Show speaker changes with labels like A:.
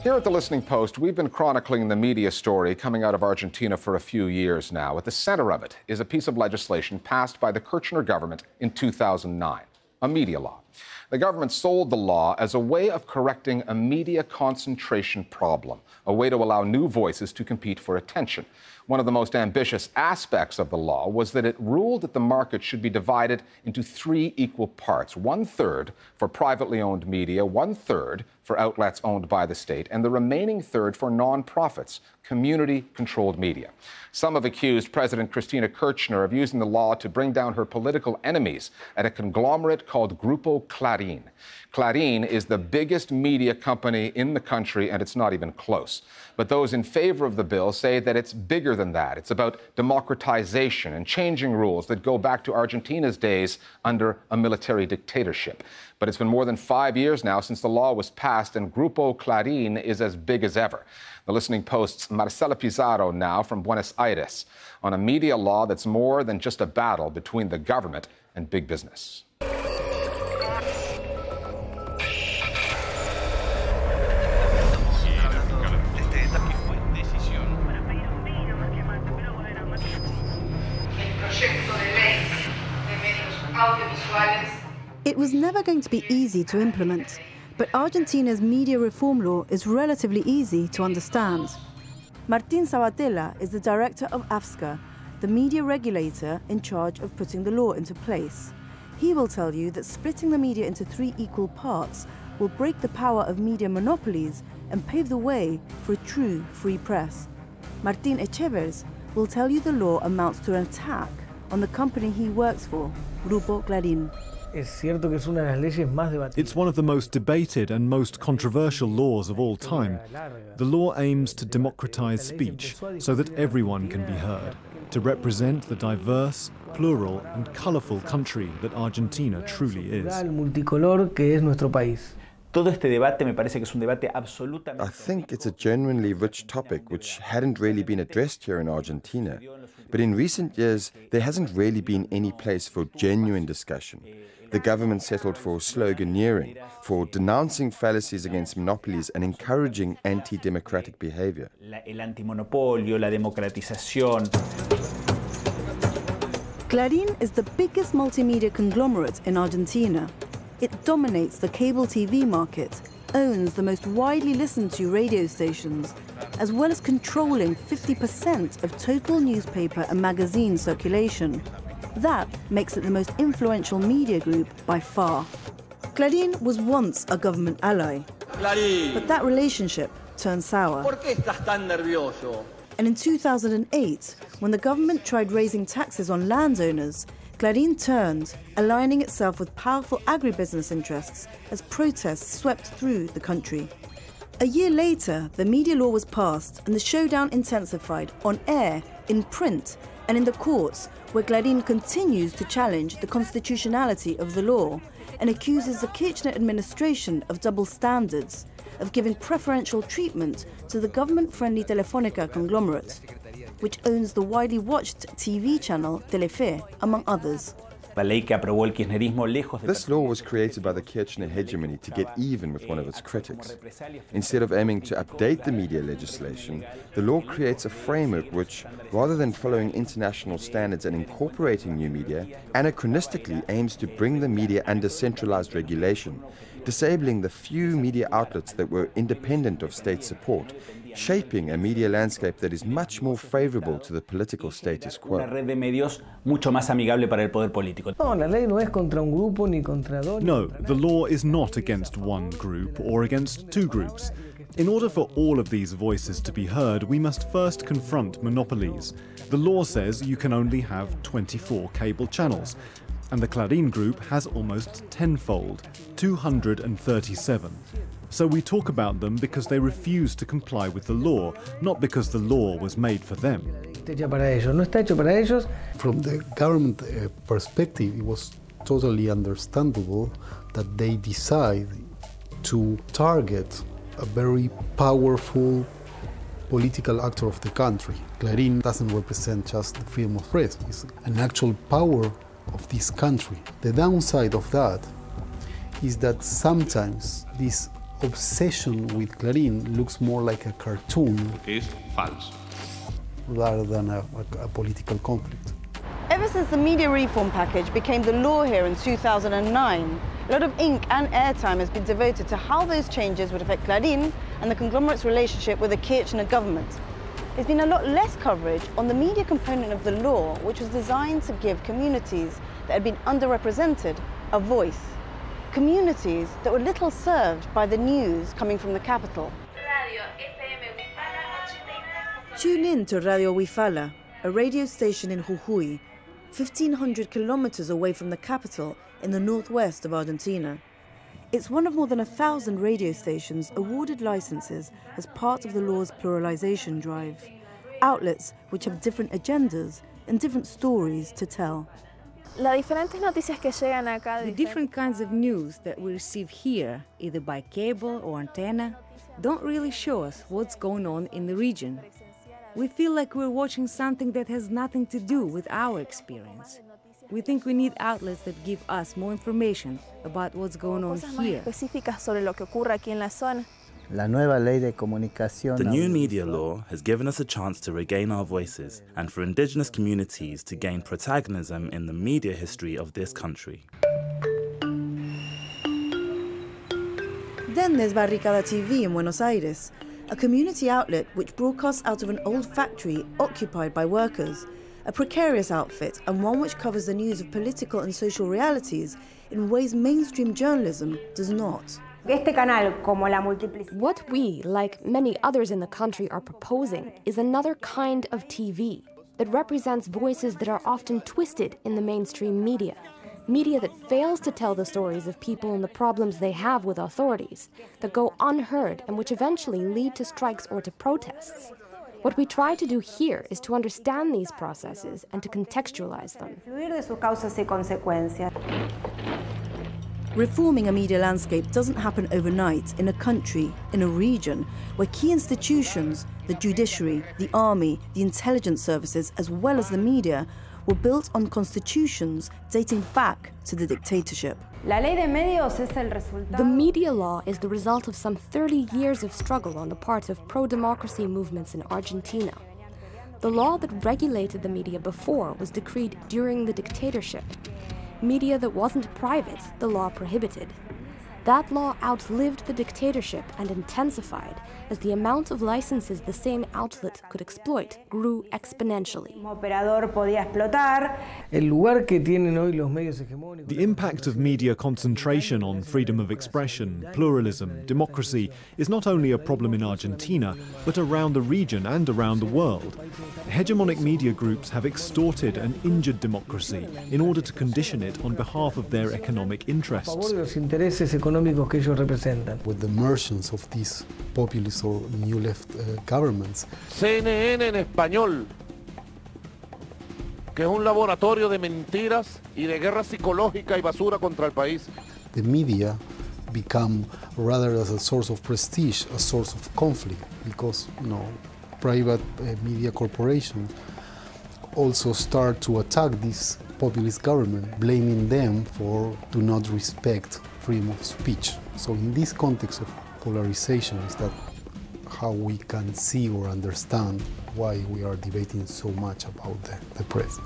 A: Here at The Listening Post, we've been chronicling the media story coming out of Argentina for a few years now. At the center of it is a piece of legislation passed by the Kirchner government in 2009, a media law. The government sold the law as a way of correcting a media concentration problem, a way to allow new voices to compete for attention. One of the most ambitious aspects of the law was that it ruled that the market should be divided into 3 equal parts, 1/3 for privately owned media, 1/3 for outlets owned by the state, and the remaining third for nonprofits, community-controlled media. Some have accused President Cristina Kirchner of using the law to bring down her political enemies at a conglomerate called Grupo Clarín. Clarín is the biggest media company in the country, and it's not even close. But those in favor of the bill say that it's bigger than that. It's about democratization and changing rules that go back to Argentina's days under a military dictatorship. But it's been more than 5 years now since the law was passed, and Grupo Clarín is as big as ever. The Listening Post's Marcela Pizarro now from Buenos Aires on a media law that's more than just a battle between the government and big business.
B: It was never going to be easy to implement, but Argentina's media reform law is relatively easy to understand. Martín Sabatella is the director of AFSCA, the media regulator in charge of putting the law into place. He will tell you that splitting the media into 3 equal parts will break the power of media monopolies and pave the way for a true free press. Martín Echevers will tell you the law amounts to an attack on the company he works for, Grupo Clarín.
C: It's one of the most debated and most controversial laws of all time. The law aims to democratize speech so that everyone can be heard, to represent the diverse, plural and colorful country that Argentina truly is.
D: I think it's a genuinely rich topic which hadn't really been addressed here in Argentina. But in recent years, there hasn't really been any place for genuine discussion. The government settled for sloganeering, for denouncing fallacies against monopolies and encouraging anti-democratic behavior.
B: Clarín is the biggest multimedia conglomerate in Argentina. It dominates the cable TV market, owns the most widely listened to radio stations, as well as controlling 50% of total newspaper and magazine circulation. That makes it the most influential media group by far. Clarín was once a government ally, but that relationship turned sour. And in 2008, when the government tried raising taxes on landowners, Clarín turned, aligning itself with powerful agribusiness interests as protests swept through the country. A year later, the media law was passed and the showdown intensified on air, in print, and in the courts, where Clarín continues to challenge the constitutionality of the law and accuses the Kirchner administration of double standards, of giving preferential treatment to the government-friendly Telefónica conglomerate, which owns the widely watched TV channel Telefe, among others.
D: This law was created by the Kirchner hegemony to get even with one of its critics. Instead of aiming to update the media legislation, the law creates a framework which, rather than following international standards and incorporating new media, anachronistically aims to bring the media under centralized regulation, disabling the few media outlets that were independent of state support, shaping a media landscape that is much more favorable to the political status quo.
C: No, the law is not against one group or against 2 groups. In order for all of these voices to be heard, we must first confront monopolies. The law says you can only have 24 cable channels, and the Clarín group has almost tenfold, 237. So we talk about them because they refuse to comply with the law, not because the law was made for them.
E: From the government perspective, it was totally understandable that they decide to target a very powerful political actor of the country. Clarín doesn't represent just the freedom of press, it's an actual power of this country. The downside of that is that sometimes these obsession with Clarín looks more like a cartoon
F: Es falso.
E: rather than a political conflict.
B: Ever since the media reform package became the law here in 2009, a lot of ink and airtime has been devoted to how those changes would affect Clarín and the conglomerate's relationship with the Kirchner government. There's been a lot less coverage on the media component of the law, which was designed to give communities that had been underrepresented a voice. Communities that were little served by the news coming from the capital. Tune in to Radio Huifala, a radio station in Jujuy, 1,500 kilometers away from the capital in the northwest of Argentina. It's one of more than 1,000 radio stations awarded licenses as part of the law's pluralization drive. Outlets which have different agendas and different stories to tell.
G: The different kinds of news that we receive here, either by cable or antenna, don't really show us what's going on in the region. We feel like we're watching something that has nothing to do with our experience. We think we need outlets that give us more information about what's going on here.
H: The new media law has given us a chance to regain our voices and for indigenous communities to gain protagonism in the media history of this country.
B: Then there's Barricada TV in Buenos Aires, a community outlet which broadcasts out of an old factory occupied by workers, a precarious outfit and one which covers the news of political and social realities in ways mainstream journalism does not.
I: What we, like many others in the country, are proposing is another kind of TV that represents voices that are often twisted in the mainstream media. Media that fails to tell the stories of people and the problems they have with authorities, that go unheard and which eventually lead to strikes or to protests. What we try to do here is to understand these processes and to contextualize them.
B: Reforming a media landscape doesn't happen overnight in a country, in a region, where key institutions, the judiciary, the army, the intelligence services, as well as the media, were built on constitutions dating back to the dictatorship.
I: The media law is the result of some 30 years of struggle on the part of pro-democracy movements in Argentina. The law that regulated the media before was decreed during the dictatorship. Media that wasn't private, the law prohibited. That law outlived the dictatorship and intensified as the amount of licenses the same outlet could exploit grew exponentially.
C: The impact of media concentration on freedom of expression, pluralism, democracy is not only a problem in Argentina, but around the region and around the world. Hegemonic media groups have extorted and injured democracy in order to condition it on behalf of their economic interests.
E: With the emergence of these populist or new left governments,
J: CNN en español, que es un laboratorio de mentiras y de guerra psicológica y basura contra el país.
E: the media become rather as a source of prestige, a source of conflict, because private media corporations also start to attack this populist government, blaming them for do not respect freedom of speech. So in this context of polarization is that how we can see or understand why we are debating so much about the press.